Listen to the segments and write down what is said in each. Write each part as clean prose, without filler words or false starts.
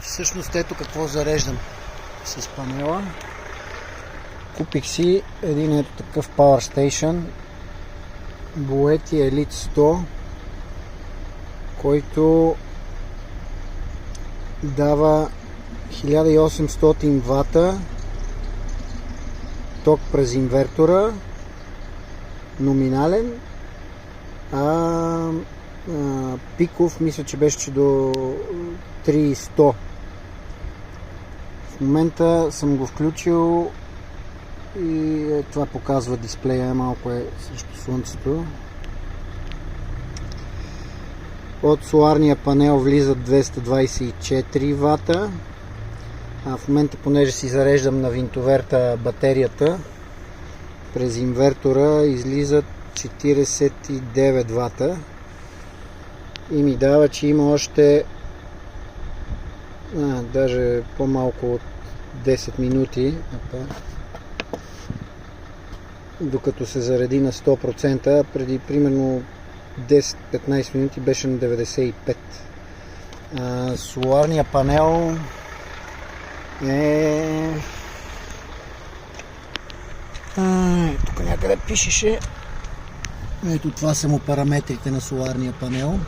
Всъщност ето какво зареждам с панела. Купих си един ето такъв Power Station Boetti Elite 100, който дава 1800 вата ток през инвертора, номинален, пиков мисля, че беше до 3100. В момента съм го включил и това показва дисплея, малко е срещу слънцето. От соларния панел влизат 224 вата. В момента, понеже си зареждам на винтоверта батерията, през инвертора излизат 49 вата и ми дава, че има още даже по-малко от 10 минути, докато се зареди на 100%. Преди примерно 10-15 минути беше на 95%. Соларния панел тук някъде пишеше. Ето това са му параметрите на соларния панел.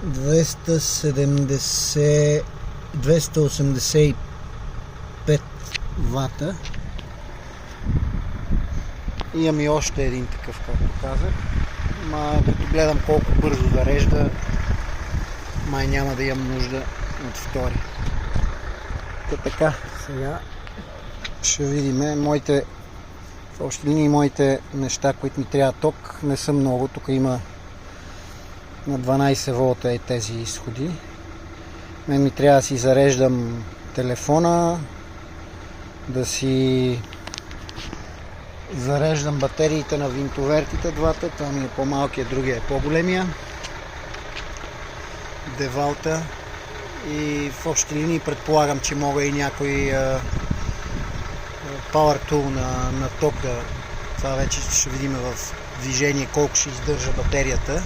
285 вата. Имам и още един такъв, както казах. Като гледам колко бързо зарежда, май няма да имам нужда от втори. Така, сега ще видим в общи линии моите неща, които ми трябва ток. Не са много, тук има на 12 волта тези изходи. Мен ми трябва да си зареждам телефона, да си зареждам батериите на винтовертите двата. Това ми е по-малкият, другия е по-големия. Девалта. И в общи линии предполагам, че мога и някой Power Tool на ток да... Това вече ще видим в движение колко ще издържа батерията.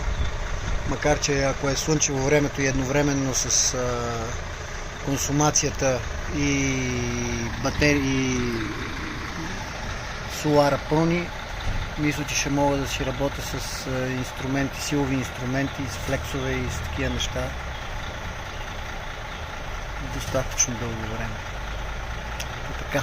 Макар че ако е слънчево времето и едновременно с консумацията и батерии солара пълни, мисля, че ще мога да си работя с инструменти, силови инструменти, с флексове и с такива неща достатъчно дълго време. Така.